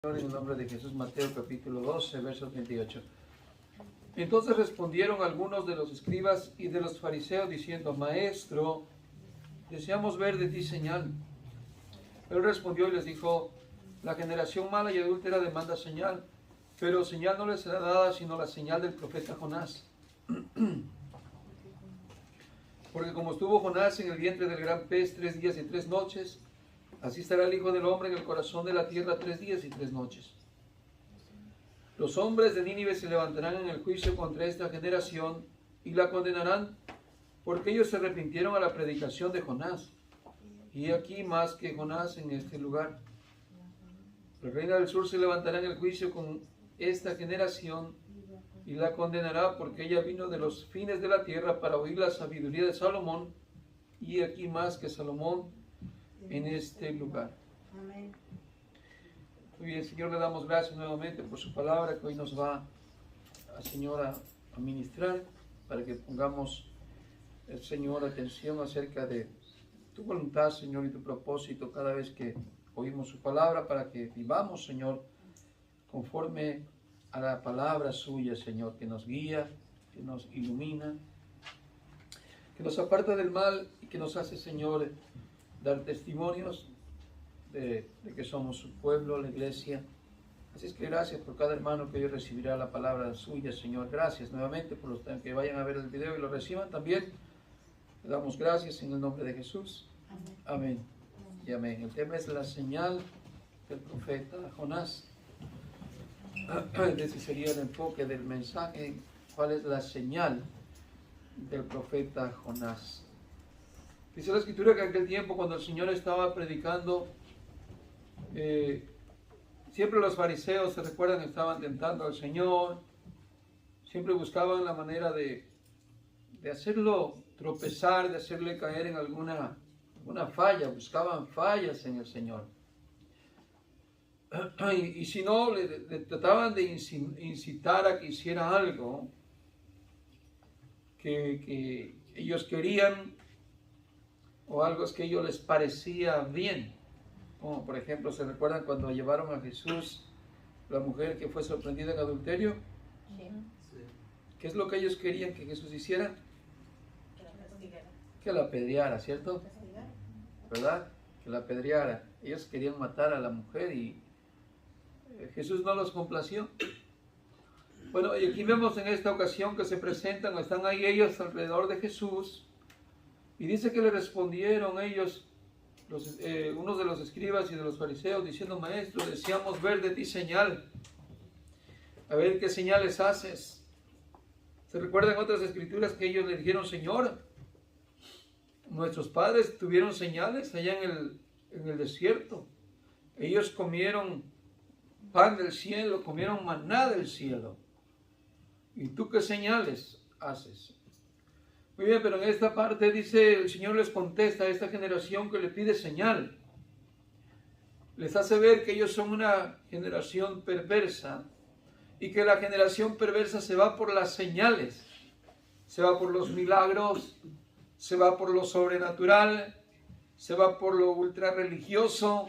En el nombre de Jesús, Mateo capítulo 12, verso 38. Entonces respondieron algunos de los escribas y de los fariseos diciendo: Maestro, deseamos ver de ti señal. Él respondió y les dijo: La generación mala y adúltera demanda señal, pero señal no les será dada sino la señal del profeta Jonás. Porque como estuvo Jonás en el vientre del gran pez 3 días y 3 noches, así estará el Hijo del Hombre en el corazón de la tierra 3 días y 3 noches. Los hombres de Nínive se levantarán en el juicio contra esta generación y la condenarán, porque ellos se arrepintieron a la predicación de Jonás. Y aquí más que Jonás en este lugar. La reina del sur se levantará en el juicio con esta generación y la condenará, porque ella vino de los fines de la tierra para oír la sabiduría de Salomón, y aquí más que Salomón en este lugar. Amén. Muy bien, Señor, le damos gracias nuevamente por su palabra que hoy nos va Señor, a ministrar, para que pongamos, Señor, atención acerca de tu voluntad, Señor, y tu propósito cada vez que oímos su palabra, para que vivamos, Señor, conforme a la palabra suya, Señor, que nos guía, que nos ilumina, que nos aparta del mal y que nos hace, Señor, dar testimonios de que somos su pueblo, la iglesia. Así es que gracias por cada hermano que hoy recibirá la palabra suya, Señor. Gracias nuevamente por los que vayan a ver el video y lo reciban también. Le damos gracias en el nombre de Jesús. Amén. Y amén. El tema es la señal del profeta Jonás. Ese sería el enfoque del mensaje. ¿Cuál es la señal del profeta Jonás? Dice la Escritura que en aquel tiempo, cuando el Señor estaba predicando, siempre los fariseos, se recuerdan, estaban tentando al Señor, siempre buscaban la manera de hacerlo tropezar, de hacerle caer en alguna falla, buscaban fallas en el Señor. Y si no, le trataban de incitar a que hiciera algo que ellos querían, o algo que a ellos les parecía bien. Como por ejemplo, ¿se recuerdan cuando llevaron a Jesús la mujer que fue sorprendida en adulterio? Sí. ¿Qué es lo que ellos querían que Jesús hiciera? Que la apedreara, ¿cierto? ¿Verdad? Que la apedreara. Ellos querían matar a la mujer y Jesús no los complació. Bueno, y aquí vemos en esta ocasión que se presentan, están ahí ellos alrededor de Jesús, y dice que le respondieron ellos, unos de los escribas y de los fariseos, diciendo: Maestro, deseamos ver de ti señal. A ver qué señales haces. ¿Se recuerdan otras escrituras que ellos le dijeron: Señor, nuestros padres tuvieron señales allá en el desierto? Ellos comieron pan del cielo, comieron maná del cielo. ¿Y tú qué señales haces? Muy bien, pero en esta parte dice, el Señor les contesta a esta generación que le pide señal. Les hace ver que ellos son una generación perversa y que la generación perversa se va por las señales, se va por los milagros, se va por lo sobrenatural, se va por lo ultra religioso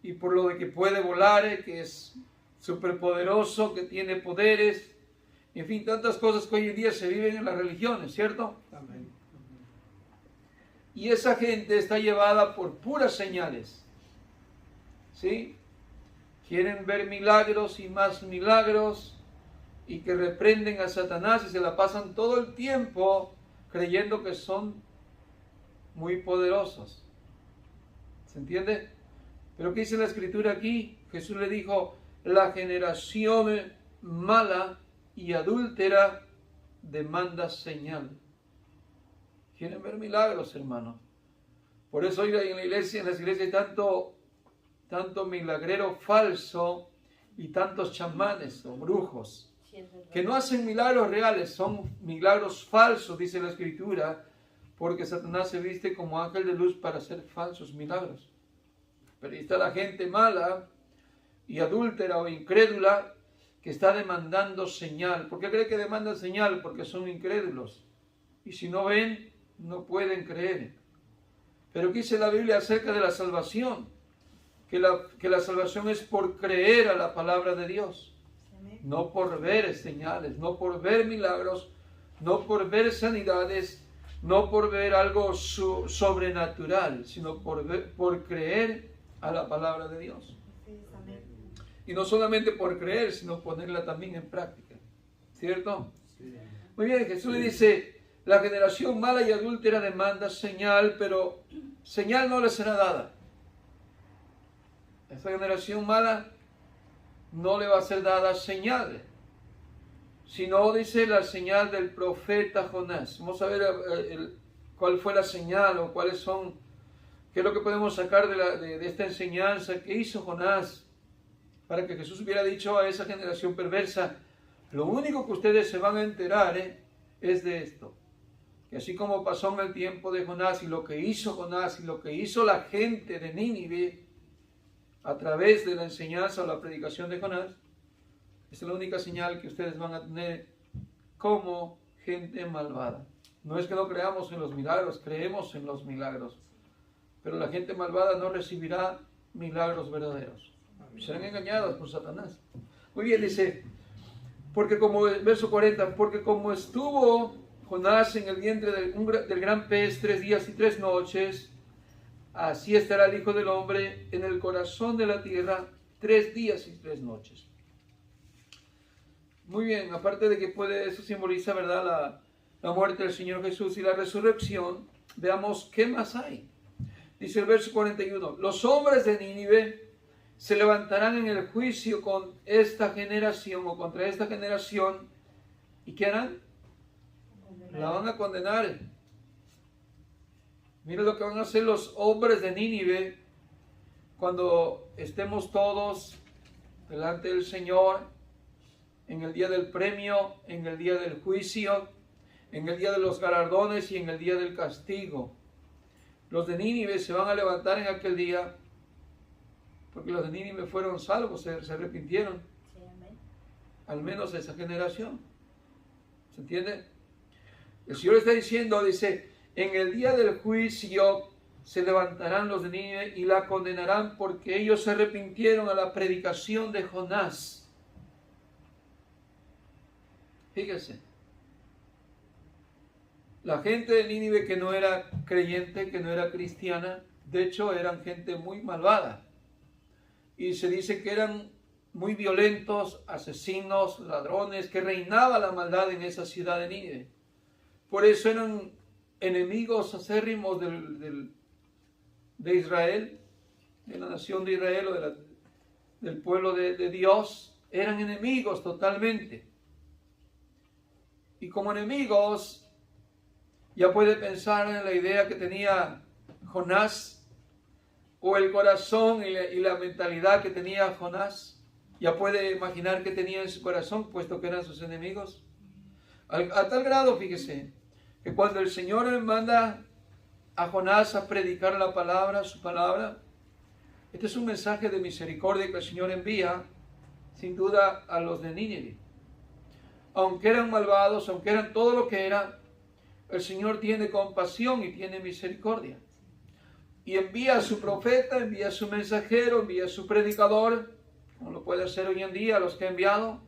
y por lo de que puede volar, que es superpoderoso, que tiene poderes. En fin, tantas cosas que hoy en día se viven en las religiones, ¿cierto? Amén. Y esa gente está llevada por puras señales, ¿sí? Quieren ver milagros y más milagros, y que reprenden a Satanás y se la pasan todo el tiempo creyendo que son muy poderosos. ¿Se entiende? Pero ¿qué dice la Escritura aquí? Jesús le dijo: la generación mala y adúltera demanda señal. Quieren ver milagros, hermano. Por eso hoy en las iglesias hay tanto milagrero falso y tantos chamanes o brujos que no hacen milagros reales, son milagros falsos, dice la Escritura, porque Satanás se viste como ángel de luz para hacer falsos milagros. Pero ahí está la gente mala y adúltera o incrédula que está demandando señal. ¿Por qué cree que demandan señal? Porque son incrédulos. Y si no ven, no pueden creer. Pero ¿qué dice la Biblia acerca de la salvación? que la salvación es por creer a la palabra de Dios. No por ver señales, no por ver milagros, no por ver sanidades, no por ver algo sobrenatural, sino por creer a la palabra de Dios. Y no solamente por creer, sino ponerla también en práctica. ¿Cierto? Muy bien, Jesús le dice, la generación mala y adúltera demanda señal, pero señal no le será dada. Esta generación mala no le va a ser dada señal, sino dice la señal del profeta Jonás. Vamos a ver cuál fue la señal o cuáles son, qué es lo que podemos sacar de esta enseñanza que hizo Jonás para que Jesús hubiera dicho a esa generación perversa, lo único que ustedes se van a enterar es de esto, que así como pasó en el tiempo de Jonás y lo que hizo Jonás y lo que hizo la gente de Nínive, a través de la enseñanza o la predicación de Jonás, es la única señal que ustedes van a tener como gente malvada. No es que no creamos en los milagros, creemos en los milagros, pero la gente malvada no recibirá milagros verdaderos. Serán engañados por Satanás. Muy bien, dice, porque como, verso 40, porque como estuvo Jonás en el vientre del gran pez 3 días y 3 noches, así estará el Hijo del Hombre en el corazón de la tierra 3 días y 3 noches. Muy bien, aparte de que eso simboliza, ¿verdad?, la muerte del Señor Jesús y la resurrección, veamos qué más hay. Dice el verso 41, los hombres de Nínive se levantarán en el juicio con esta generación o contra esta generación, ¿y qué harán? La van a condenar. Mira lo que van a hacer los hombres de Nínive cuando estemos todos delante del Señor, en el día del premio, en el día del juicio, en el día de los galardones y en el día del castigo. Los de Nínive se van a levantar en aquel día, porque los de Nínive fueron salvos, se arrepintieron. Sí, amén. Al menos esa generación. ¿Se entiende? El Señor está diciendo, dice, en el día del juicio se levantarán los de Nínive y la condenarán porque ellos se arrepintieron a la predicación de Jonás. Fíjese. La gente de Nínive que no era creyente, que no era cristiana, de hecho eran gente muy malvada. Y se dice que eran muy violentos, asesinos, ladrones, que reinaba la maldad en esa ciudad de Nínive. Por eso eran enemigos acérrimos de Israel, de la nación de Israel o del pueblo de Dios. Eran enemigos totalmente. Y como enemigos, ya puede pensar en la idea que tenía Jonás, o el corazón y la mentalidad que tenía Jonás. Ya puede imaginar qué tenía en su corazón, puesto que eran sus enemigos. A tal grado, fíjese, que cuando el Señor manda a Jonás a predicar la palabra, su palabra, este es un mensaje de misericordia que el Señor envía, sin duda, a los de Nínive. Aunque eran malvados, aunque eran todo lo que era, el Señor tiene compasión y tiene misericordia. Y envía a su profeta, envía a su mensajero, envía a su predicador, como lo puede hacer hoy en día los que ha enviado.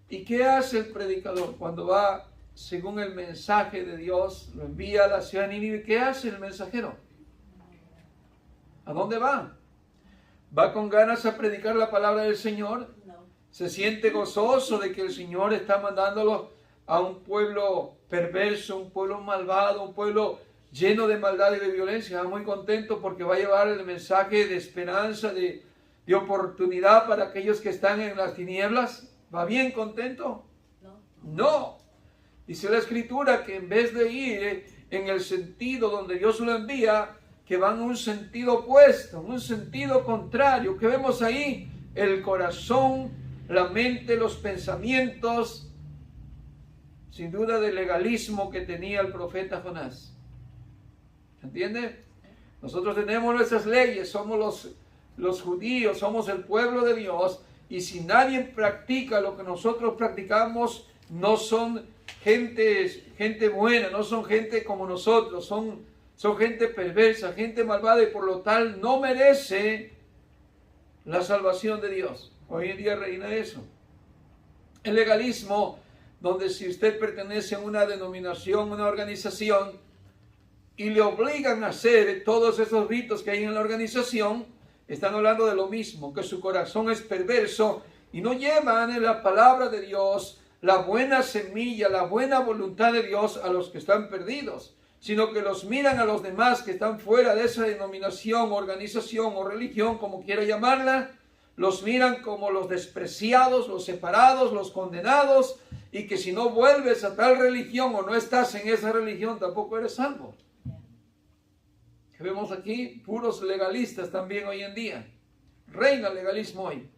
¿Y qué hace el predicador cuando va según el mensaje de Dios? Lo envía a la ciudad de Nínive. ¿Qué hace el mensajero? ¿A dónde va? ¿Va con ganas a predicar la palabra del Señor? No. ¿Se siente gozoso de que el Señor está mandándolo a un pueblo perverso, un pueblo malvado, un pueblo lleno de maldad y de violencia? Va muy contento porque va a llevar el mensaje de esperanza, de oportunidad para aquellos que están en las tinieblas. ¿Va bien contento? No. Dice la Escritura que en vez de ir en el sentido donde Dios lo envía, que van en un sentido opuesto, en un sentido contrario, que vemos ahí el corazón, la mente, los pensamientos, sin duda del legalismo que tenía el profeta Jonás. ¿Se entiende? Nosotros tenemos nuestras leyes, somos los judíos, somos el pueblo de Dios, y si nadie practica lo que nosotros practicamos, no son gente buena, no son gente como nosotros, son gente perversa, gente malvada, y por lo tal no merece la salvación de Dios. Hoy en día reina eso. El legalismo, donde si usted pertenece a una denominación, una organización, y le obligan a hacer todos esos ritos que hay en la organización, están hablando de lo mismo, que su corazón es perverso y no llevan en la palabra de Dios la buena semilla, la buena voluntad de Dios a los que están perdidos, sino que los miran a los demás que están fuera de esa denominación, organización o religión, como quiera llamarla, los miran como los despreciados, los separados, los condenados, y que si no vuelves a tal religión o no estás en esa religión, tampoco eres salvo. Que vemos aquí puros legalistas también hoy en día. Reina el legalismo hoy,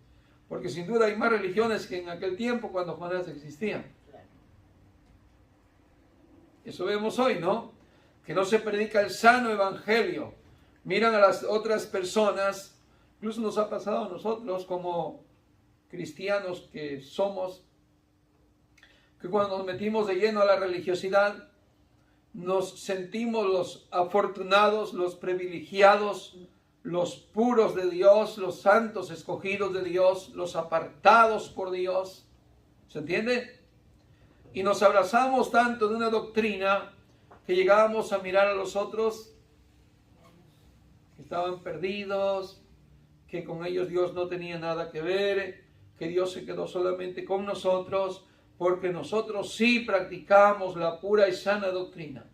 porque sin duda hay más religiones que en aquel tiempo cuando Jonás existía. Eso vemos hoy, ¿no? Que no se predica el sano evangelio. Miran a las otras personas, incluso nos ha pasado a nosotros como cristianos que somos, que cuando nos metimos de lleno a la religiosidad, nos sentimos los afortunados, los privilegiados, los puros de Dios, los santos escogidos de Dios, los apartados por Dios. ¿Se entiende? Y nos abrazamos tanto de una doctrina que llegábamos a mirar a los otros que estaban perdidos, que con ellos Dios no tenía nada que ver, que Dios se quedó solamente con nosotros, porque nosotros sí practicamos la pura y sana doctrina,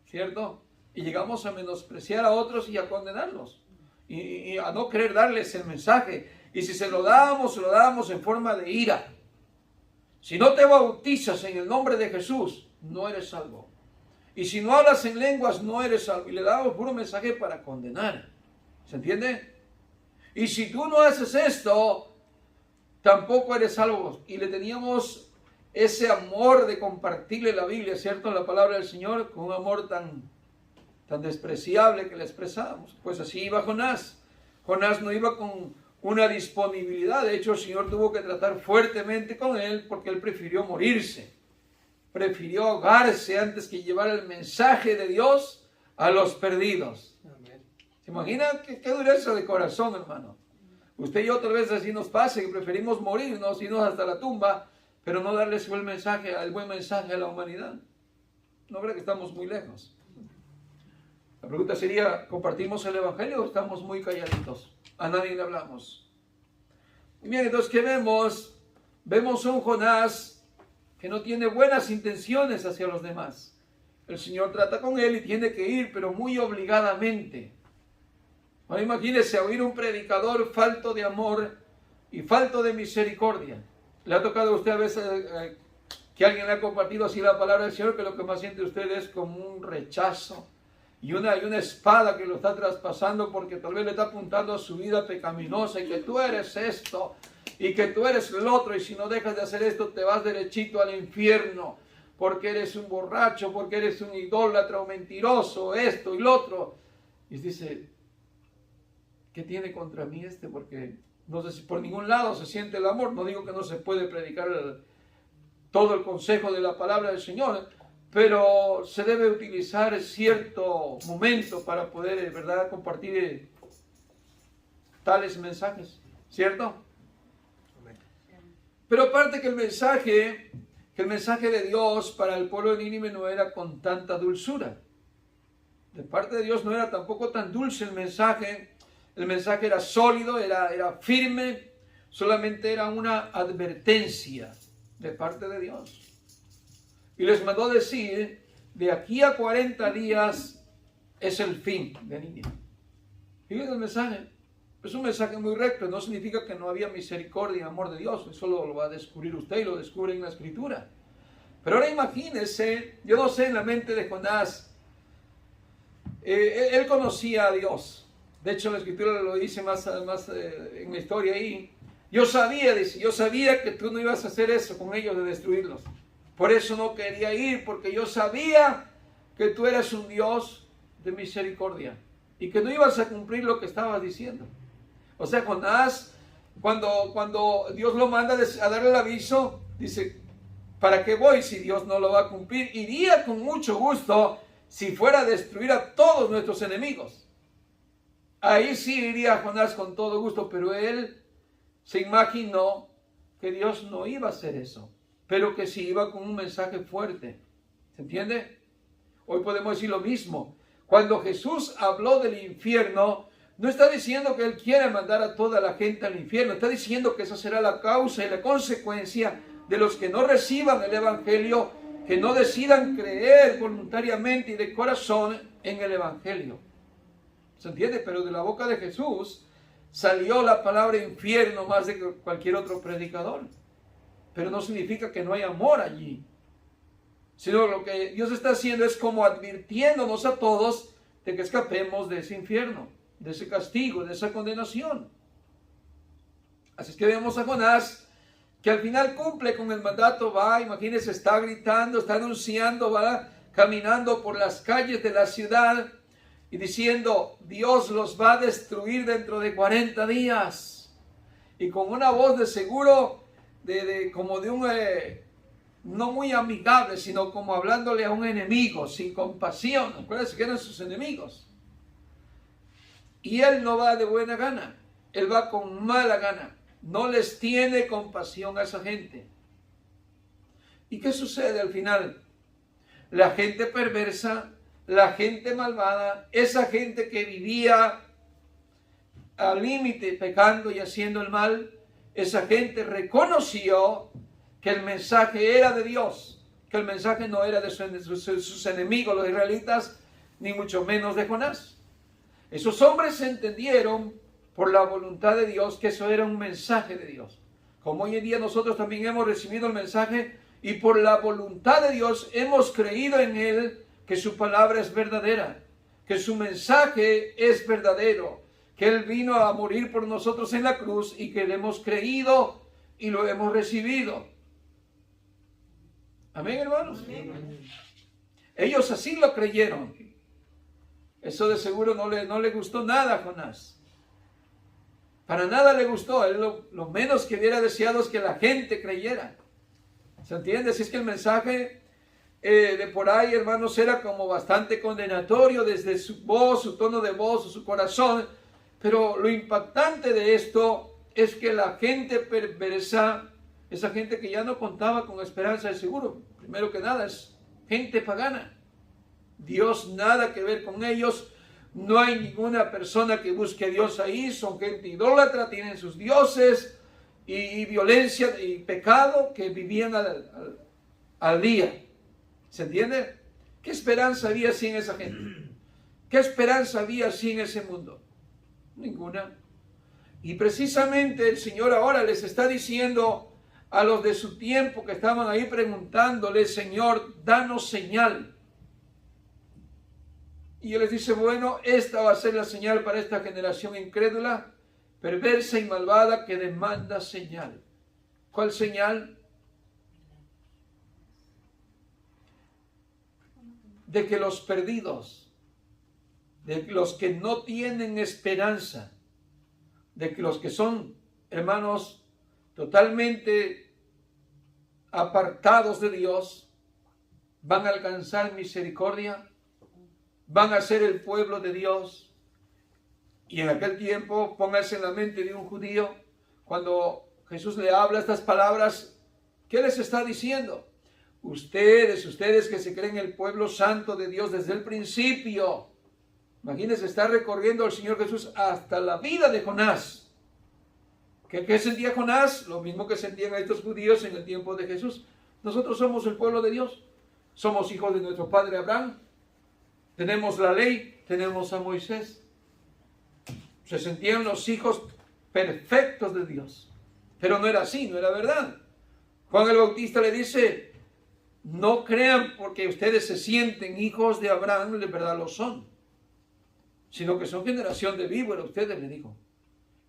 ¿cierto? Y llegamos a menospreciar a otros y a condenarlos, y a no querer darles el mensaje. Y si se lo damos en forma de ira. Si no te bautizas en el nombre de Jesús, no eres salvo. Y si no hablas en lenguas, no eres salvo. Y le damos puro mensaje para condenar. ¿Se entiende? Y si tú no haces esto, tampoco eres salvo. Y le teníamos ese amor de compartirle la Biblia, ¿cierto? La palabra del Señor, con un amor tan despreciable que le expresábamos. Pues así iba Jonás. Jonás no iba con una disponibilidad. De hecho, el Señor tuvo que tratar fuertemente con él porque él prefirió morirse. Prefirió ahogarse antes que llevar el mensaje de Dios a los perdidos. Amén. ¿Se imagina qué dureza de corazón, hermano? Usted y yo tal vez así nos pase, que preferimos morirnos, irnos hasta la tumba, pero no darles el buen mensaje a la humanidad. No creo que estamos muy lejos. La pregunta sería, ¿compartimos el evangelio o estamos muy calladitos? A nadie le hablamos. Y bien, entonces, ¿qué vemos? Vemos a un Jonás que no tiene buenas intenciones hacia los demás. El Señor trata con él y tiene que ir, pero muy obligadamente. Ahora imagínese oír un predicador falto de amor y falto de misericordia. ¿Le ha tocado a usted a veces que alguien le ha compartido así la palabra del Señor, que lo que más siente usted es como un rechazo y una espada que lo está traspasando porque tal vez le está apuntando a su vida pecaminosa y que tú eres esto y que tú eres el otro, y si no dejas de hacer esto te vas derechito al infierno porque eres un borracho, porque eres un idólatra o mentiroso, esto y lo otro? Y dice, ¿qué tiene contra mí este? Porque no sé si por ningún lado se siente el amor. No digo que no se puede predicar todo el consejo de la palabra del Señor, pero se debe utilizar cierto momento para poder, ¿verdad?, compartir tales mensajes, ¿cierto? Pero aparte que el mensaje de Dios para el pueblo de Nínive no era con tanta dulzura. De parte de Dios no era tampoco tan dulce el mensaje. El mensaje era sólido, era firme, solamente era una advertencia de parte de Dios. Y les mandó decir, de aquí a 40 días es el fin de Nínive. Fíjense el mensaje. Es un mensaje muy recto, no significa que no había misericordia y amor de Dios. Eso lo va a descubrir usted y lo descubre en la Escritura. Pero ahora imagínese, yo no sé en la mente de Jonás, él conocía a Dios. De hecho, la Escritura lo dice más en la historia ahí. Yo sabía que tú no ibas a hacer eso con ellos, de destruirlos. Por eso no quería ir, porque yo sabía que tú eras un Dios de misericordia y que no ibas a cumplir lo que estabas diciendo. O sea, Jonás, cuando Dios lo manda a darle el aviso, dice, ¿para qué voy si Dios no lo va a cumplir? Iría con mucho gusto si fuera a destruir a todos nuestros enemigos. ahí sí iría Jonás con todo gusto, pero él se imaginó que Dios no iba a hacer eso, pero que sí iba con un mensaje fuerte. ¿Se entiende? Hoy podemos decir lo mismo. Cuando Jesús habló del infierno, no está diciendo que Él quiere mandar a toda la gente al infierno. Está diciendo que esa será la causa y la consecuencia de los que no reciban el Evangelio, que no decidan creer voluntariamente y de corazón en el Evangelio. ¿Se entiende? Pero de la boca de Jesús salió la palabra infierno más de cualquier otro predicador. Pero no significa que no hay amor allí. Sino lo que Dios está haciendo es como advirtiéndonos a todos de que escapemos de ese infierno, de ese castigo, de esa condenación. Así es que vemos a Jonás, que al final cumple con el mandato, va, imagínense, está gritando, está anunciando, va caminando por las calles de la ciudad y diciendo, Dios los va a destruir dentro de 40 días. Y con una voz de seguro, como de un... no muy amigable, sino como hablándole a un enemigo, sin compasión. Acuérdense que eran sus enemigos. Y él no va de buena gana, él va con mala gana. No les tiene compasión a esa gente. ¿Y qué sucede al final? La gente perversa, la gente malvada, esa gente que vivía al límite pecando y haciendo el mal, esa gente reconoció que el mensaje era de Dios, que el mensaje no era de sus enemigos, los israelitas, ni mucho menos de Jonás. Esos hombres entendieron por la voluntad de Dios que eso era un mensaje de Dios. Como hoy en día nosotros también hemos recibido el mensaje y por la voluntad de Dios hemos creído en Él, que su palabra es verdadera, que su mensaje es verdadero, que Él vino a morir por nosotros en la cruz y que le hemos creído y lo hemos recibido. Amén, hermanos. Amén. Ellos así lo creyeron. Eso de seguro no le gustó nada a Jonás. Para nada le gustó. Él lo menos que hubiera deseado es que la gente creyera. ¿Se entiende? Así es que el mensaje de por ahí, hermanos, era como bastante condenatorio desde su voz, su tono de voz, su corazón. Pero lo impactante de esto es que la gente perversa, esa gente que ya no contaba con esperanza de seguro, primero que nada es gente pagana. Dios nada que ver con ellos. No hay ninguna persona que busque a Dios ahí. Son gente idólatra, tienen sus dioses y violencia y pecado que vivían al día. ¿Se entiende? ¿Qué esperanza había sin esa gente? ¿Qué esperanza había sin ese mundo? Ninguna. Y precisamente el Señor ahora les está diciendo a los de su tiempo que estaban ahí preguntándole, Señor, danos señal. Y Él les dice, bueno, esta va a ser la señal para esta generación incrédula, perversa y malvada que demanda señal. ¿Cuál señal? De que los perdidos, de los que no tienen esperanza, de que los que son, hermanos, totalmente apartados de Dios, van a alcanzar misericordia, van a ser el pueblo de Dios. Y en aquel tiempo, póngase en la mente de un judío, cuando Jesús le habla estas palabras, ¿qué les está diciendo? Ustedes que se creen el pueblo santo de Dios desde el principio. Imagínense, está recorriendo al Señor Jesús hasta la vida de Jonás. ¿Qué sentía Jonás? Lo mismo que sentían estos judíos en el tiempo de Jesús. Nosotros somos el pueblo de Dios. Somos hijos de nuestro padre Abraham. Tenemos la ley, tenemos a Moisés. Se sentían los hijos perfectos de Dios. Pero no era así, no era verdad. Juan el Bautista le dice, no crean porque ustedes se sienten hijos de Abraham, de verdad lo son. Sino que son generación de víboras, ustedes le dijo.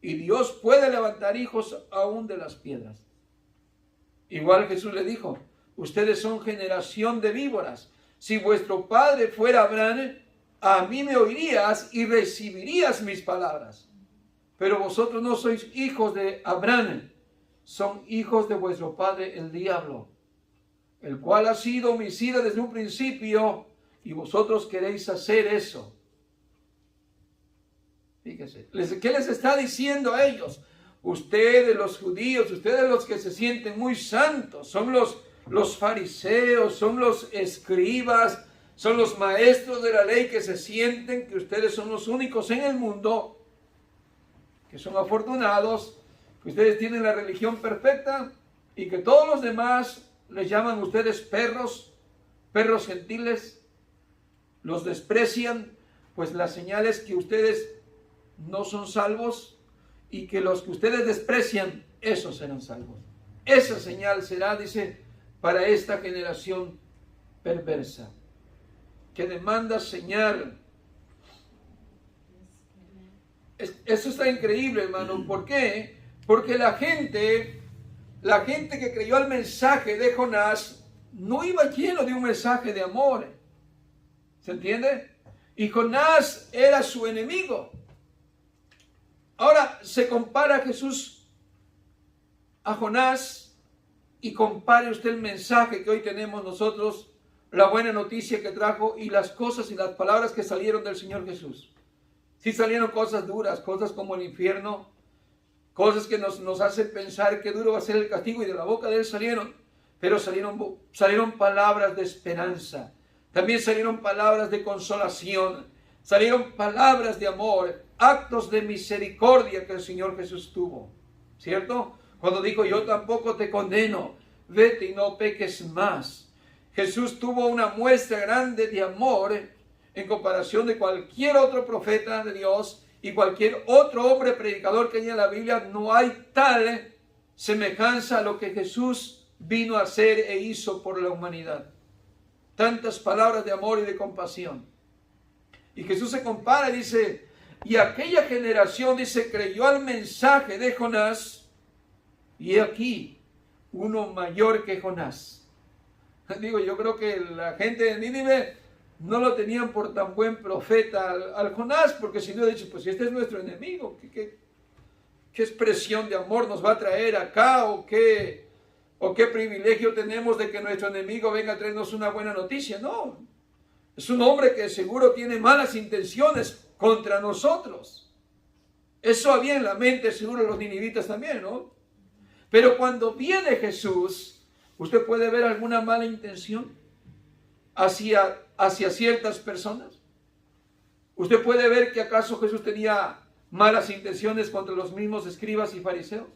Y Dios puede levantar hijos aún de las piedras. Igual Jesús le dijo, ustedes son generación de víboras. Si vuestro padre fuera Abraham, a mí me oirías y recibirías mis palabras. Pero vosotros no sois hijos de Abraham, son hijos de vuestro padre el diablo, el cual ha sido homicida desde un principio, y vosotros queréis hacer eso. Fíjese, ¿qué les está diciendo a ellos? Ustedes los judíos, ustedes los que se sienten muy santos, son los fariseos, son los escribas, son los maestros de la ley que se sienten que ustedes son los únicos en el mundo, que son afortunados, que ustedes tienen la religión perfecta y que todos los demás les llaman a ustedes perros gentiles, los desprecian, pues la señal es que ustedes no son salvos y que los que ustedes desprecian, esos serán salvos. Esa señal será, dice, para esta generación perversa, que demanda señal. Eso está increíble, hermano. ¿Por qué? Porque la gente que creyó al mensaje de Jonás no iba lleno de un mensaje de amor. ¿Se entiende? Y Jonás era su enemigo. Ahora se compara Jesús a Jonás y compare usted el mensaje que hoy tenemos nosotros, la buena noticia que trajo y las cosas y las palabras que salieron del Señor Jesús. Sí salieron cosas duras, cosas como el infierno, cosas que nos hacen pensar que duro va a ser el castigo, y de la boca de él salieron, pero salieron palabras de esperanza, también salieron palabras de consolación, salieron palabras de amor, actos de misericordia que el Señor Jesús tuvo, ¿cierto? Cuando dijo, yo tampoco te condeno, vete y no peques más. Jesús tuvo una muestra grande de amor en comparación de cualquier otro profeta de Dios y cualquier otro hombre predicador que hay en la Biblia. No hay tal semejanza a lo que Jesús vino a hacer e hizo por la humanidad. Tantas palabras de amor y de compasión. Y Jesús se compara y dice, y aquella generación, dice, creyó al mensaje de Jonás, y aquí uno mayor que Jonás. Digo, yo creo que la gente de Nínive no lo tenían por tan buen profeta al Jonás, porque si no ha dicho, pues si este es nuestro enemigo, ¿qué expresión de amor nos va a traer acá? ¿O qué privilegio tenemos de que nuestro enemigo venga a traernos una buena noticia? No, es un hombre que seguro tiene malas intenciones contra nosotros. Eso había en la mente seguro los ninivitas también, ¿no? Pero cuando viene Jesús, ¿usted puede ver alguna mala intención hacia ciertas personas? ¿Usted puede ver que acaso Jesús tenía malas intenciones contra los mismos escribas y fariseos?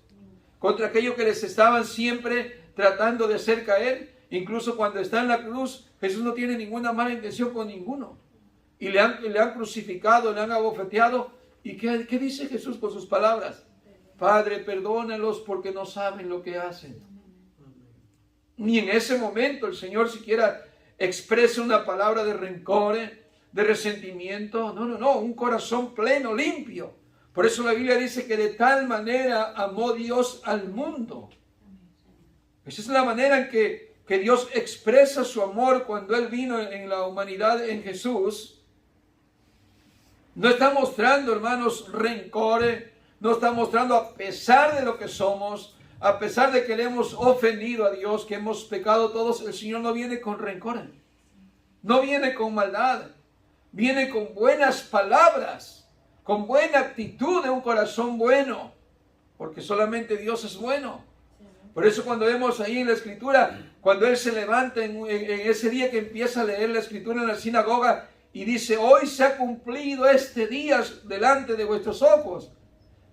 Contra aquellos que les estaban siempre tratando de hacer caer. Incluso cuando está en la cruz, Jesús no tiene ninguna mala intención con ninguno. Y le han crucificado, le han abofeteado. ¿Y qué dice Jesús con sus palabras? Padre, perdónalos porque no saben lo que hacen. Ni en ese momento el Señor siquiera expresa una palabra de rencor, de resentimiento. No, un corazón pleno, limpio. Por eso la Biblia dice que de tal manera amó Dios al mundo. Esa es la manera en que Dios expresa su amor cuando Él vino en la humanidad en Jesús. No está mostrando, hermanos, rencor. No está mostrando, a pesar de lo que somos, a pesar de que le hemos ofendido a Dios, que hemos pecado todos, el Señor no viene con rencor. No viene con maldad. Viene con buenas palabras, con buena actitud de un corazón bueno, porque solamente Dios es bueno. Por eso cuando vemos ahí en la Escritura, cuando Él se levanta en ese día que empieza a leer la Escritura en la sinagoga y dice, hoy se ha cumplido este día delante de vuestros ojos,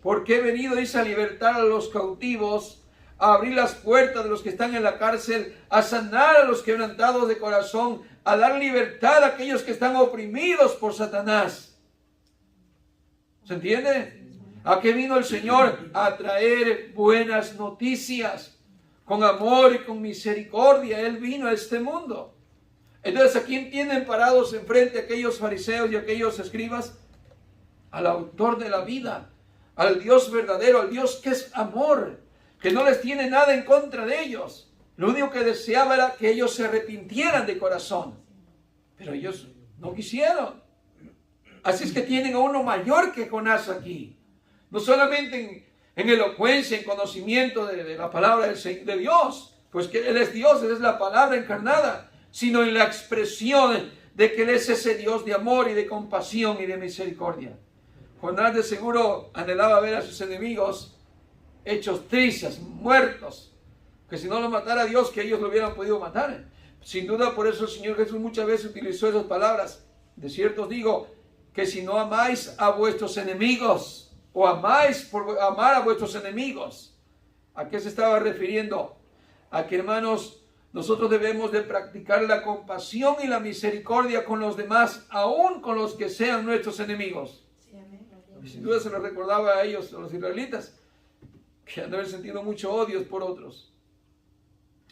porque he venido, dice, a libertar a los cautivos, a abrir las puertas de los que están en la cárcel, a sanar a los quebrantados de corazón, a dar libertad a aquellos que están oprimidos por Satanás. ¿Se entiende? ¿A qué vino el Señor? A traer buenas noticias, con amor y con misericordia. Él vino a este mundo. Entonces, ¿a quién tienen parados enfrente aquellos fariseos y aquellos escribas? Al autor de la vida, al Dios verdadero, al Dios que es amor, que no les tiene nada en contra de ellos. Lo único que deseaba era que ellos se arrepintieran de corazón. Pero ellos no quisieron. Así es que tienen a uno mayor que Jonás aquí. No solamente en elocuencia, en conocimiento de la palabra de Dios, pues que Él es Dios, Él es la palabra encarnada, sino en la expresión de que Él es ese Dios de amor y de compasión y de misericordia. Jonás de seguro anhelaba ver a sus enemigos hechos trizas, muertos, que si no lo matara Dios, que ellos lo hubieran podido matar. Sin duda, por eso el Señor Jesús muchas veces utilizó esas palabras. De cierto os digo, que si no amáis a vuestros enemigos, o amáis por amar a vuestros enemigos, ¿a qué se estaba refiriendo? A que, hermanos, nosotros debemos de practicar la compasión y la misericordia con los demás, aun con los que sean nuestros enemigos. Y sin duda se lo recordaba a ellos, a los israelitas, que han de haber sentido mucho odio por otros.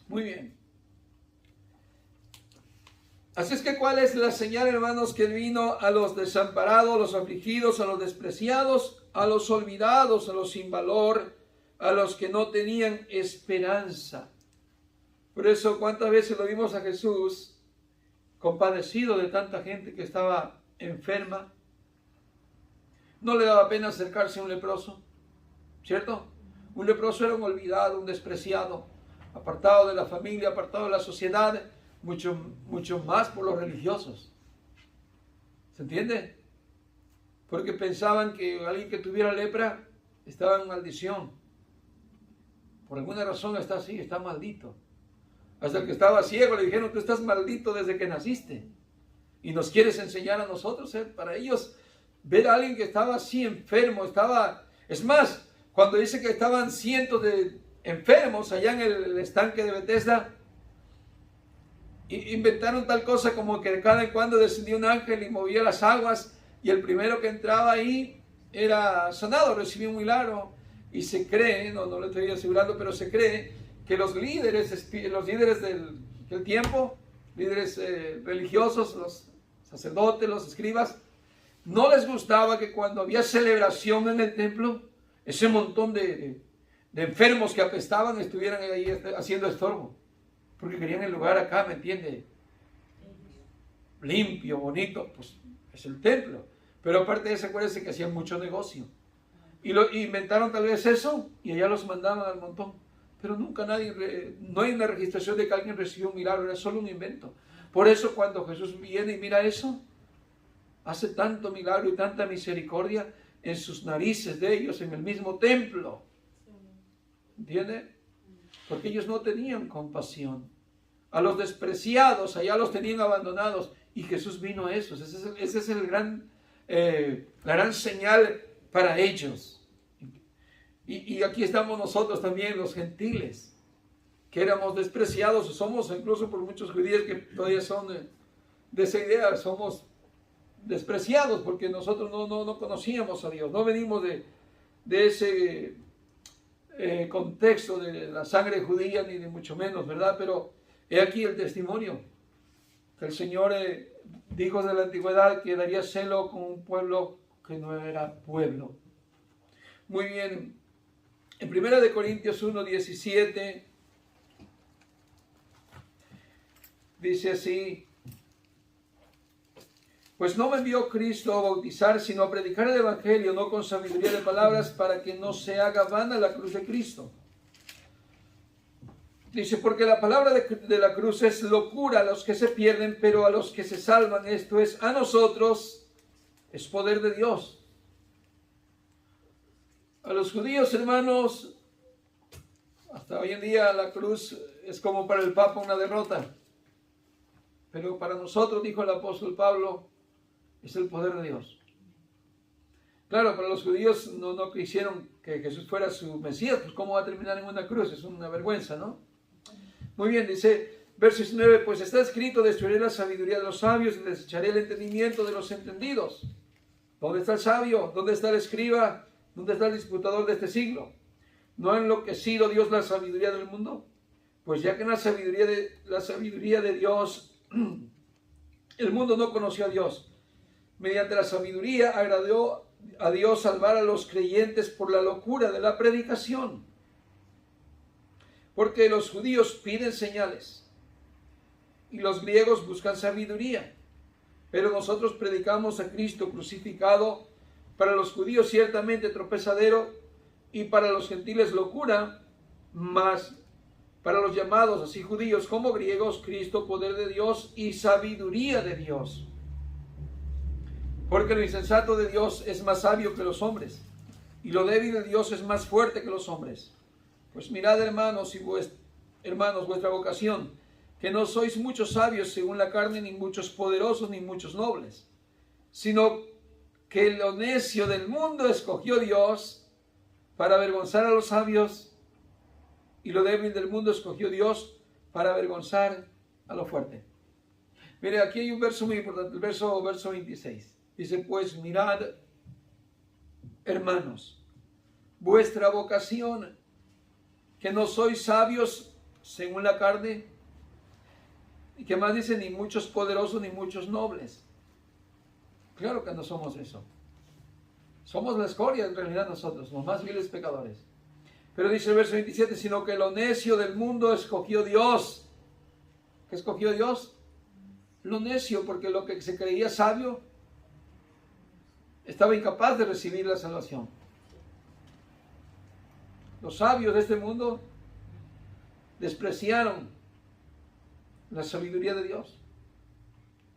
Muy bien. Así es que, ¿cuál es la señal, hermanos, que vino a los desamparados, a los afligidos, a los despreciados, a los olvidados, a los sin valor, a los que no tenían esperanza? Por eso, ¿cuántas veces lo vimos a Jesús compadecido de tanta gente que estaba enferma? No le daba pena acercarse a un leproso, ¿cierto? Un leproso era un olvidado, un despreciado, apartado de la familia, apartado de la sociedad, mucho más por los religiosos. ¿Se entiende? Porque pensaban que alguien que tuviera lepra estaba en maldición. Por alguna razón está así, está maldito. Hasta el que estaba ciego le dijeron, tú estás maldito desde que naciste. Y nos quieres enseñar a nosotros, para ellos, ver a alguien que estaba así enfermo, es más, cuando dice que estaban cientos de enfermos allá en el estanque de Betesda, inventaron tal cosa como que de cada en cuando descendía un ángel y movía las aguas, y el primero que entraba ahí era sanado, recibía un milagro. Y se cree, no lo estoy asegurando, pero se cree que los líderes del tiempo, líderes religiosos, los sacerdotes, los escribas, no les gustaba que cuando había celebración en el templo, ese montón de enfermos que apestaban estuvieran ahí haciendo estorbo. Porque querían el lugar acá, ¿me entiende? Limpio, bonito, pues es el templo. Pero aparte de eso, acuérdense que hacían mucho negocio. Y inventaron tal vez eso, y allá los mandaban al montón. Pero nunca no hay una registración de que alguien recibió un milagro, era solo un invento. Por eso cuando Jesús viene y mira eso, hace tanto milagro y tanta misericordia en sus narices de ellos, en el mismo templo. ¿Entiende? Porque ellos no tenían compasión. A los despreciados, allá los tenían abandonados. Y Jesús vino a esos. Ese es la gran señal para ellos. Y aquí estamos nosotros también, los gentiles, que éramos despreciados, o somos incluso por muchos judíos que todavía son de esa idea, somos despreciados porque nosotros no conocíamos a Dios, no venimos de ese contexto de la sangre judía, ni de mucho menos, ¿verdad? Pero he aquí el testimonio, que el Señor dijo de la antigüedad que daría celo con un pueblo que no era pueblo. Muy bien, en 1 Corintios 1:17 dice así: pues no me envió Cristo a bautizar, sino a predicar el Evangelio, no con sabiduría de palabras, para que no se haga vana la cruz de Cristo. Dice, porque la palabra de la cruz es locura a los que se pierden, pero a los que se salvan, esto es, a nosotros, es poder de Dios. A los judíos, hermanos, hasta hoy en día la cruz es como para el Papa una derrota. Pero para nosotros, dijo el apóstol Pablo, es el poder de Dios. Claro, para los judíos no quisieron que Jesús fuera su Mesías, pues ¿cómo va a terminar en una cruz? Es una vergüenza, ¿no? Muy bien, dice, verso 19, pues está escrito, destruiré la sabiduría de los sabios y desecharé el entendimiento de los entendidos. ¿Dónde está el sabio? ¿Dónde está el escriba? ¿Dónde está el disputador de este siglo? ¿No ha enloquecido Dios la sabiduría del mundo? Pues ya que en la sabiduría de Dios, el mundo no conoció a Dios. Mediante la sabiduría agradó a Dios salvar a los creyentes por la locura de la predicación. Porque los judíos piden señales y los griegos buscan sabiduría. Pero nosotros predicamos a Cristo crucificado, para los judíos ciertamente tropezadero y para los gentiles locura, mas para los llamados así judíos como griegos, Cristo poder de Dios y sabiduría de Dios. Porque lo insensato de Dios es más sabio que los hombres, y lo débil de Dios es más fuerte que los hombres. Pues mirad, hermanos, hermanos, vuestra vocación, que no sois muchos sabios según la carne, ni muchos poderosos, ni muchos nobles, sino que lo necio del mundo escogió Dios para avergonzar a los sabios, y lo débil del mundo escogió Dios para avergonzar a lo fuerte. Mire, aquí hay un verso muy importante, el verso 26. Dice, pues mirad, hermanos, vuestra vocación, que no sois sabios según la carne, y que más dice, ni muchos poderosos, ni muchos nobles. Claro que no somos eso. Somos la escoria en realidad nosotros, los más viles pecadores. Pero dice el verso 27, sino que lo necio del mundo escogió Dios. ¿Qué escogió Dios? Lo necio, porque lo que se creía sabio estaba incapaz de recibir la salvación. Los sabios de este mundo despreciaron la sabiduría de Dios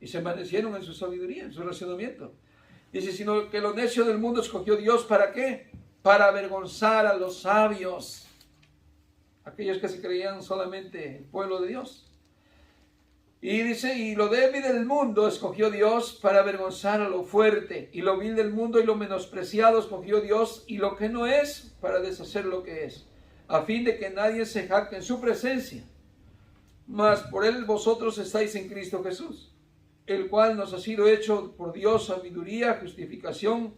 y se envanecieron en su sabiduría, en su razonamiento. Dice, sino que lo necio del mundo escogió Dios, ¿para qué? Para avergonzar a los sabios, aquellos que se creían solamente el pueblo de Dios. Y dice, y lo débil del mundo escogió Dios para avergonzar a lo fuerte, y lo vil del mundo y lo menospreciado escogió Dios, y lo que no es para deshacer lo que es, a fin de que nadie se jacte en su presencia. Mas por él vosotros estáis en Cristo Jesús, el cual nos ha sido hecho por Dios sabiduría, justificación,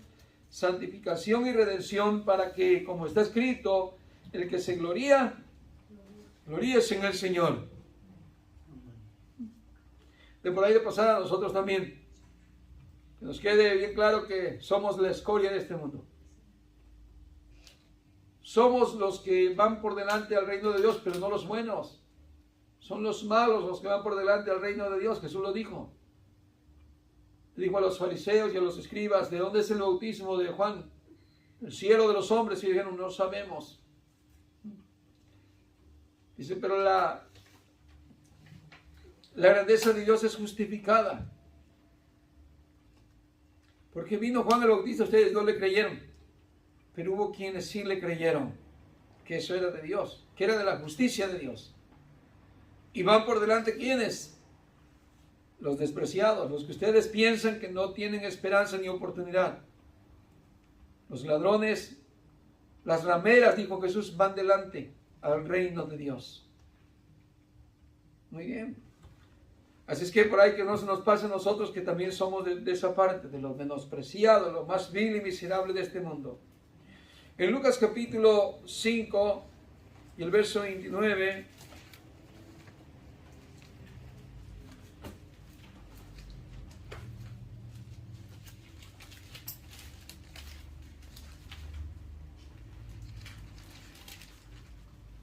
santificación y redención, para que, como está escrito, el que se gloría, gloríese en el Señor. De por ahí de pasar a nosotros también, que nos quede bien claro que somos la escoria de este mundo. Somos los que van por delante al reino de Dios, pero no los buenos. Son los malos los que van por delante al reino de Dios. Jesús lo dijo. Dijo a los fariseos y a los escribas, ¿de dónde es el bautismo de Juan? ¿El cielo de los hombres? Y dijeron, no sabemos. Dice, pero la grandeza de Dios es justificada. Porque vino Juan el Bautista, ustedes no le creyeron. Pero hubo quienes sí le creyeron, que eso era de Dios, que era de la justicia de Dios. Y van por delante, ¿quiénes? Los despreciados, los que ustedes piensan que no tienen esperanza ni oportunidad. Los ladrones, las rameras, dijo Jesús, van delante al reino de Dios. Muy bien. Así es que por ahí que no se nos pase a nosotros, que también somos de esa parte, de los menospreciados, lo más vil y miserable de este mundo. En Lucas capítulo 5 y el verso 29,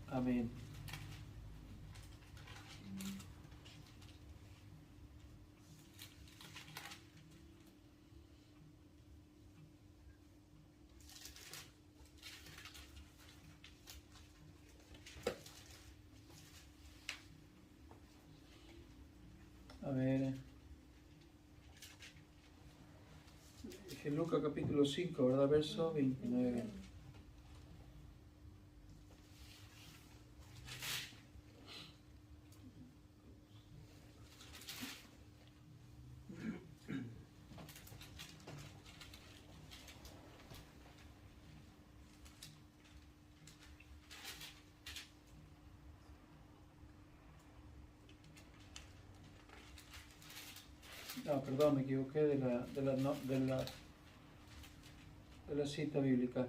amén. A ver, dije Lucas capítulo 5, ¿verdad? Verso 29. No, perdón, me equivoqué de la cita bíblica.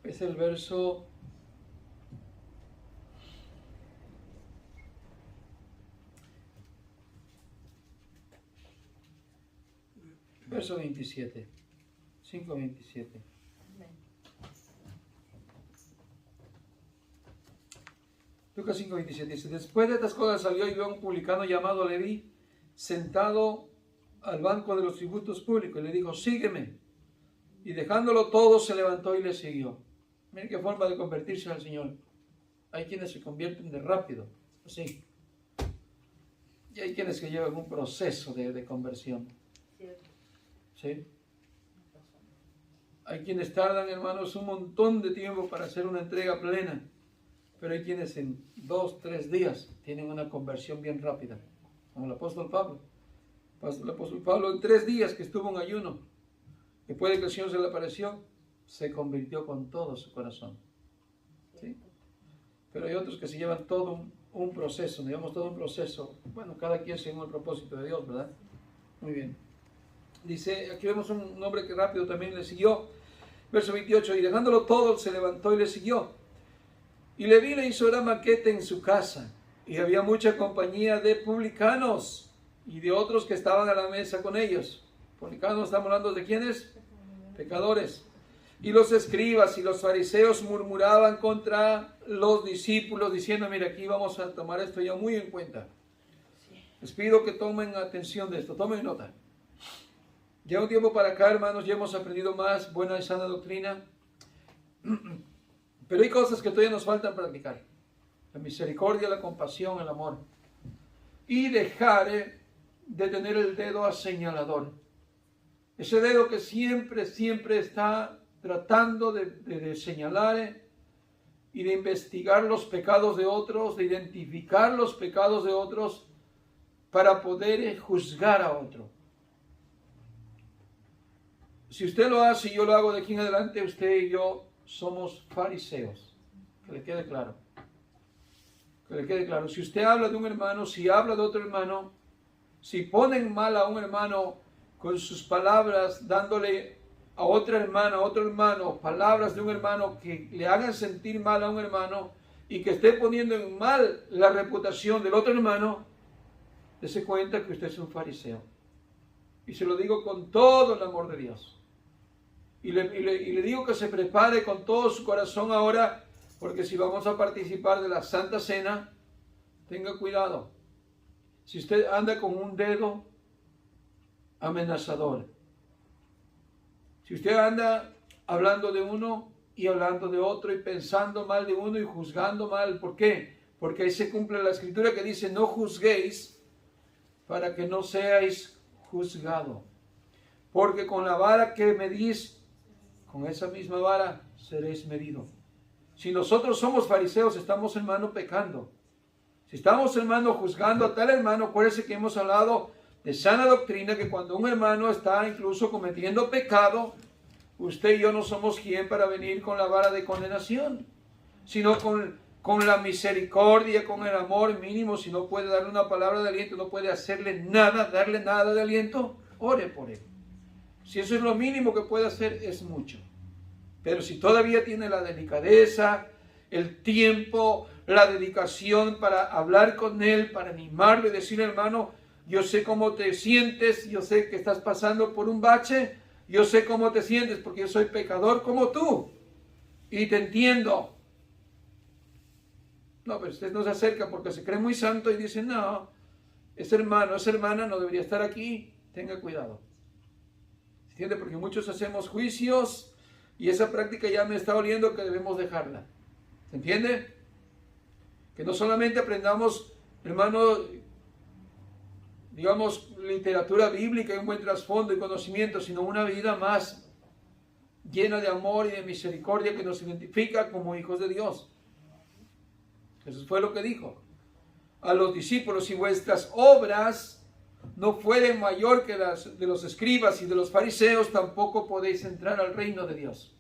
Es el verso verso 27, 5:27. Lucas 5:27 dice, después de estas cosas salió y vio a un publicano llamado Leví sentado al banco de los tributos públicos y le dijo, sígueme. Y dejándolo todo se levantó y le siguió. Miren qué forma de convertirse al Señor. Hay quienes se convierten de rápido, así. Y hay quienes que llevan un proceso de conversión. ¿sí? Hay quienes tardan, hermanos, un montón de tiempo para hacer una entrega plena, pero hay quienes en 2, 3 días tienen una conversión bien rápida, como el apóstol Pablo. El apóstol Pablo en 3 días que estuvo en ayuno, después de que el Señor se le apareció, se convirtió con todo su corazón, ¿sí? Pero hay otros que se llevan todo un proceso, digamos todo un proceso, bueno, cada quien según el propósito de Dios, ¿verdad? Muy bien. Dice, aquí vemos un hombre que rápido también le siguió, verso 28, y dejándolo todo se levantó y le siguió. Y Leví le hizo gran banquete en su casa, y había mucha compañía de publicanos y de otros que estaban a la mesa con ellos. Publicanos, estamos hablando de ¿quiénes? Pecadores. Y los escribas y los fariseos murmuraban contra los discípulos, diciendo, mira, aquí vamos a tomar esto ya muy en cuenta. Les pido que tomen atención de esto, tomen nota. Ya un tiempo para acá, hermanos, ya hemos aprendido más buena y sana doctrina, pero hay cosas que todavía nos faltan practicar. La misericordia, la compasión, el amor. Y dejar de tener el dedo aseñalador. Ese dedo que siempre está tratando de señalar y de investigar los pecados de otros, de identificar los pecados de otros para poder juzgar a otro. Si usted lo hace y yo lo hago de aquí en adelante, usted y yo somos fariseos. Que le quede claro. Que le quede claro. Si usted habla de un hermano, si habla de otro hermano, si ponen mal a un hermano con sus palabras, dándole a otra hermana, a otro hermano, palabras de un hermano que le hagan sentir mal a un hermano y que esté poniendo en mal la reputación del otro hermano, dése cuenta que usted es un fariseo. Y se lo digo con todo el amor de Dios. Y le digo que se prepare con todo su corazón ahora, porque si vamos a participar de la Santa Cena, tenga cuidado. Si usted anda con un dedo amenazador, si usted anda hablando de uno y hablando de otro y pensando mal de uno y juzgando mal, ¿por qué? Porque ahí se cumple la escritura que dice, no juzguéis para que no seáis juzgado. Porque con la vara que medís, con esa misma vara seréis medidos. Si nosotros somos fariseos, estamos, hermano, pecando. Si estamos, hermano, juzgando a tal hermano, acuérdense que hemos hablado de sana doctrina, que cuando un hermano está incluso cometiendo pecado, usted y yo no somos quien para venir con la vara de condenación, sino con la misericordia, con el amor mínimo. Si no puede darle una palabra de aliento, no puede hacerle nada, darle nada de aliento, ore por él. Si eso es lo mínimo que puede hacer, es mucho. Pero si todavía tiene la delicadeza, el tiempo, la dedicación para hablar con él, para animarlo y decirle, hermano, yo sé cómo te sientes, yo sé que estás pasando por un bache, yo sé cómo te sientes porque yo soy pecador como tú y te entiendo. No, pero usted no se acerca porque se cree muy santo y dice, no, ese hermano, esa hermana no debería estar aquí, tenga cuidado. ¿Entiende? Porque muchos hacemos juicios y esa práctica ya me está oliendo que debemos dejarla. ¿Se entiende? Que no solamente aprendamos, hermano, digamos, literatura bíblica y un buen trasfondo y conocimiento, sino una vida más llena de amor y de misericordia que nos identifica como hijos de Dios. Eso fue lo que dijo a los discípulos: si vuestras obras no fueren mayor que las de los escribas y de los fariseos, tampoco podéis entrar al reino de Dios.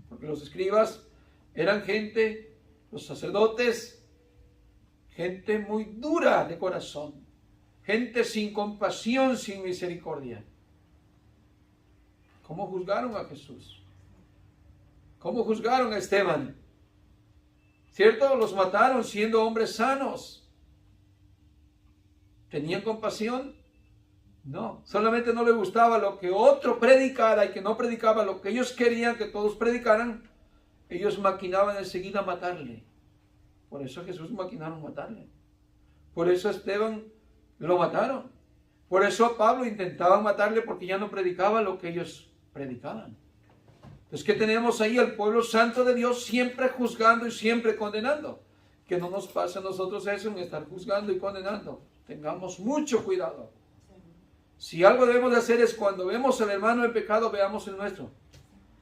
Porque los escribas eran gente, los sacerdotes, gente muy dura de corazón, gente sin compasión, sin misericordia. ¿Cómo juzgaron a Jesús? ¿Cómo juzgaron a Esteban? ¿Cierto? Los mataron siendo hombres sanos. ¿Tenían compasión? No, solamente no le gustaba lo que otro predicara y que no predicaba lo que ellos querían que todos predicaran. Ellos maquinaban enseguida matarle. Por eso a Jesús maquinaron matarle. Por eso a Esteban lo mataron. Por eso a Pablo intentaban matarle, porque ya no predicaba lo que ellos predicaban. Entonces, ¿qué tenemos ahí? Al pueblo santo de Dios siempre juzgando y siempre condenando. Que no nos pase a nosotros eso, en estar juzgando y condenando. Tengamos mucho cuidado. Si algo debemos de hacer es cuando vemos al hermano en pecado, veamos el nuestro.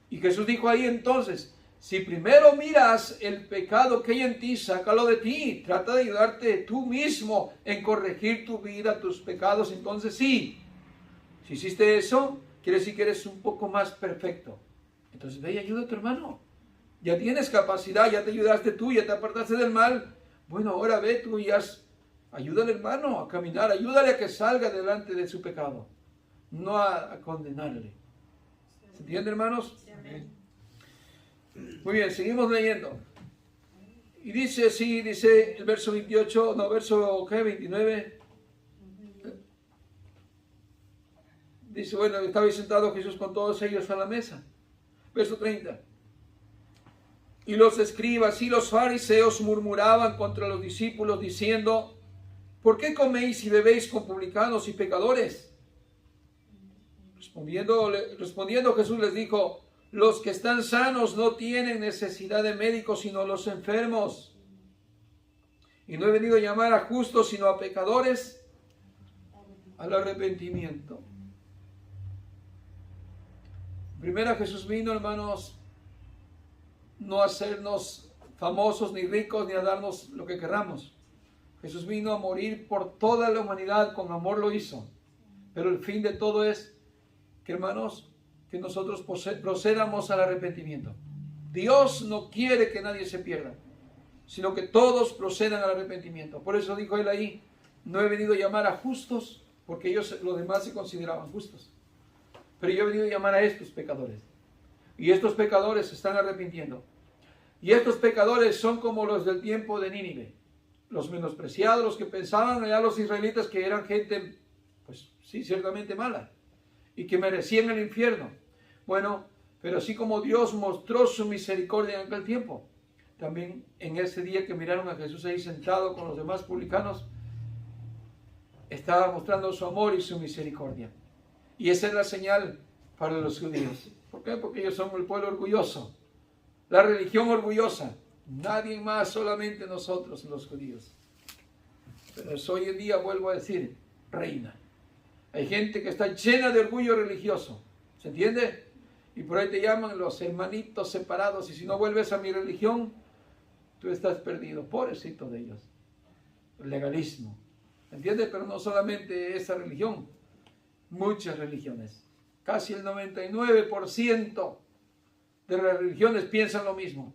Y Jesús dijo ahí entonces, si primero miras el pecado que hay en ti, sácalo de ti. Trata de ayudarte tú mismo en corregir tu vida, tus pecados. Entonces sí, si hiciste eso, quiere decir que eres un poco más perfecto. Entonces ve y ayuda a tu hermano. Ya tienes capacidad, ya te ayudaste tú, ya te apartaste del mal. Bueno, ahora ve tú y ayúdale hermano a caminar, ayúdale a que salga delante de su pecado, no a condenarle. ¿Se entiende, hermanos? Amén. Muy bien, seguimos leyendo. Y dice así, dice el verso 28, no, verso ¿qué? 29. Dice, bueno, estaba sentado Jesús con todos ellos a la mesa. Verso 30. Y los escribas y los fariseos murmuraban contra los discípulos diciendo, ¿por qué coméis y bebéis con publicanos y pecadores? Respondiendo Jesús les dijo, los que están sanos no tienen necesidad de médicos, sino los enfermos. Y no he venido a llamar a justos, sino a pecadores al arrepentimiento. Primero Jesús vino, hermanos, no a hacernos famosos ni ricos, ni a darnos lo que querramos. Jesús vino a morir por toda la humanidad, con amor lo hizo. Pero el fin de todo es que, hermanos, que nosotros procedamos al arrepentimiento. Dios no quiere que nadie se pierda, sino que todos procedan al arrepentimiento. Por eso dijo él ahí, no he venido a llamar a justos, porque ellos, los demás, se consideraban justos. Pero yo he venido a llamar a estos pecadores. Y estos pecadores se están arrepintiendo. Y estos pecadores son como los del tiempo de Nínive. Los menospreciados, los que pensaban allá los israelitas que eran gente, pues sí, ciertamente mala. Y que merecían el infierno. Bueno, pero así como Dios mostró su misericordia en aquel tiempo, también en ese día que miraron a Jesús ahí sentado con los demás publicanos, estaba mostrando su amor y su misericordia. Y esa es la señal para los judíos. ¿Por qué? Porque ellos son el pueblo orgulloso, la religión orgullosa. Nadie más, solamente nosotros los judíos. Pero eso hoy en día, vuelvo a decir, reina. Hay gente que está llena de orgullo religioso. ¿Se entiende? Y por ahí te llaman los hermanitos separados. Y si no vuelves a mi religión, tú estás perdido. Pobrecito de ellos. El legalismo. ¿Entiendes? Pero no solamente esa religión. Muchas religiones. Casi el 99% de las religiones piensan lo mismo.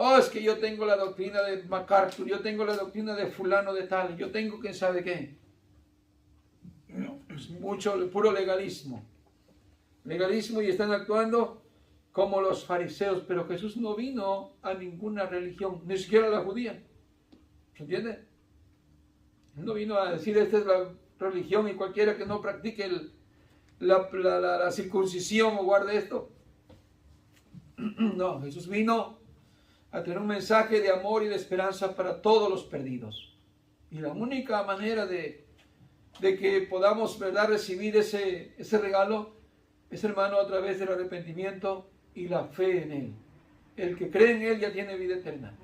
Oh, es que yo tengo la doctrina de MacArthur, yo tengo la doctrina de fulano de tal, yo tengo quién sabe qué. Es mucho, puro legalismo. Legalismo, y están actuando como los fariseos. Pero Jesús no vino a ninguna religión, ni siquiera a la judía. ¿Se entiende? Él no vino a decir esta es la religión y cualquiera que no practique la circuncisión o guarde esto. No, Jesús vino a tener un mensaje de amor y de esperanza para todos los perdidos. Y la única manera de que podamos, ¿verdad?, recibir ese regalo es, hermano, a través del arrepentimiento y la fe en Él. El que cree en Él ya tiene vida eterna.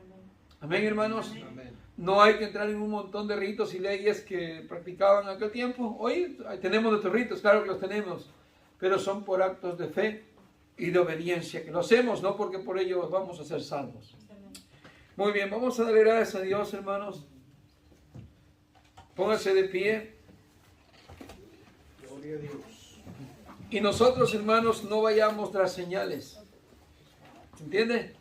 Amén, hermanos. Amén. No hay que entrar en un montón de ritos y leyes que practicaban en aquel tiempo. Hoy tenemos nuestros ritos, claro que los tenemos, pero son por actos de fe y de obediencia, que lo hacemos, no porque por ello vamos a ser salvos. Muy bien, vamos a darle gracias a Dios, hermanos. Pónganse de pie. Gloria a Dios. Y nosotros, hermanos, no vayamos tras señales. ¿Entiende?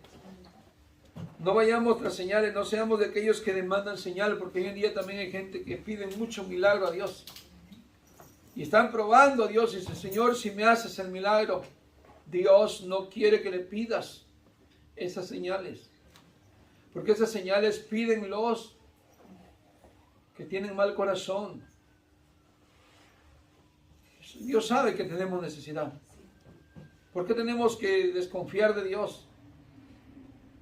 No vayamos tras señales, no seamos de aquellos que demandan señales, porque hoy en día también hay gente que pide mucho milagro a Dios. Y están probando a Dios y dicen, Señor, si me haces el milagro, Dios no quiere que le pidas esas señales. Porque esas señales piden los que tienen mal corazón. Dios sabe que tenemos necesidad. ¿Por qué tenemos que desconfiar de Dios?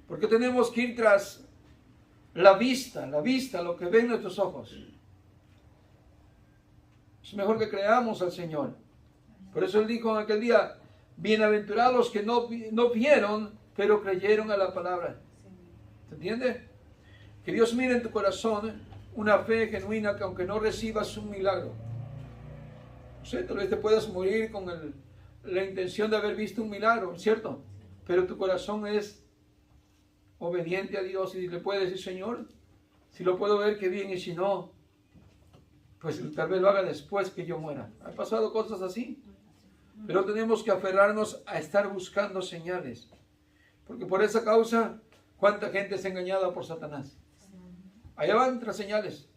¿Por qué tenemos que ir tras la vista, lo que ven nuestros ojos? Es mejor que creamos al Señor. Por eso Él dijo en aquel día, bienaventurados los que no vieron, pero creyeron a la palabra. ¿Se entiende? Que Dios mire en tu corazón una fe genuina que aunque no recibas un milagro, No sé, tal vez te puedas morir con la intención de haber visto un milagro, ¿cierto? Pero tu corazón es obediente a Dios y le puedes decir, Señor, si lo puedo ver, qué bien, y si no, pues tal vez lo haga después que yo muera. Han pasado cosas así. Pero tenemos que aferrarnos a estar buscando señales. Porque por esa causa, ¿cuánta gente es engañada por Satanás? Allá van tras señales.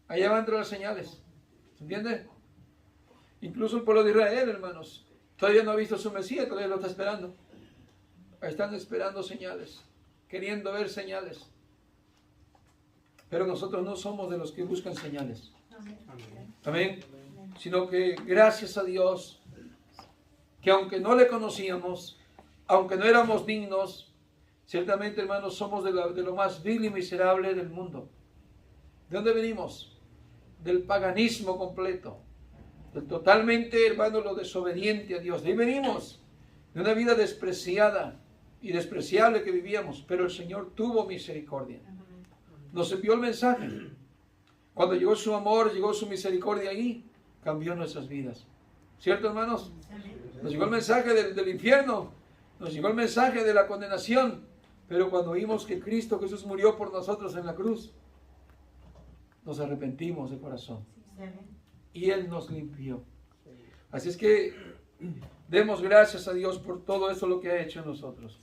Allá van tras las señales. ¿Se entiende? Incluso el pueblo de Israel, hermanos, todavía no ha visto a su Mesías, todavía lo está esperando. Están esperando señales, queriendo ver señales. Pero nosotros no somos de los que buscan señales. Amén. Sino que gracias a Dios, que aunque no le conocíamos, aunque no éramos dignos, ciertamente, hermanos, somos de lo más vil y miserable del mundo. ¿De dónde venimos? Del paganismo completo. Del totalmente, hermano, lo desobediente a Dios. De ahí venimos. De una vida despreciada y despreciable que vivíamos. Pero el Señor tuvo misericordia. Nos envió el mensaje. Cuando llegó su amor, llegó su misericordia ahí, cambió nuestras vidas. ¿Cierto, hermanos? Nos llegó el mensaje del infierno. Nos llegó el mensaje de la condenación. Pero cuando vimos que Cristo Jesús murió por nosotros en la cruz, nos arrepentimos de corazón. Y Él nos limpió. Así es que demos gracias a Dios por todo eso lo que ha hecho en nosotros.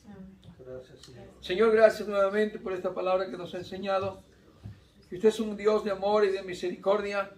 Señor, gracias nuevamente por esta palabra que nos ha enseñado. Que usted es un Dios de amor y de misericordia.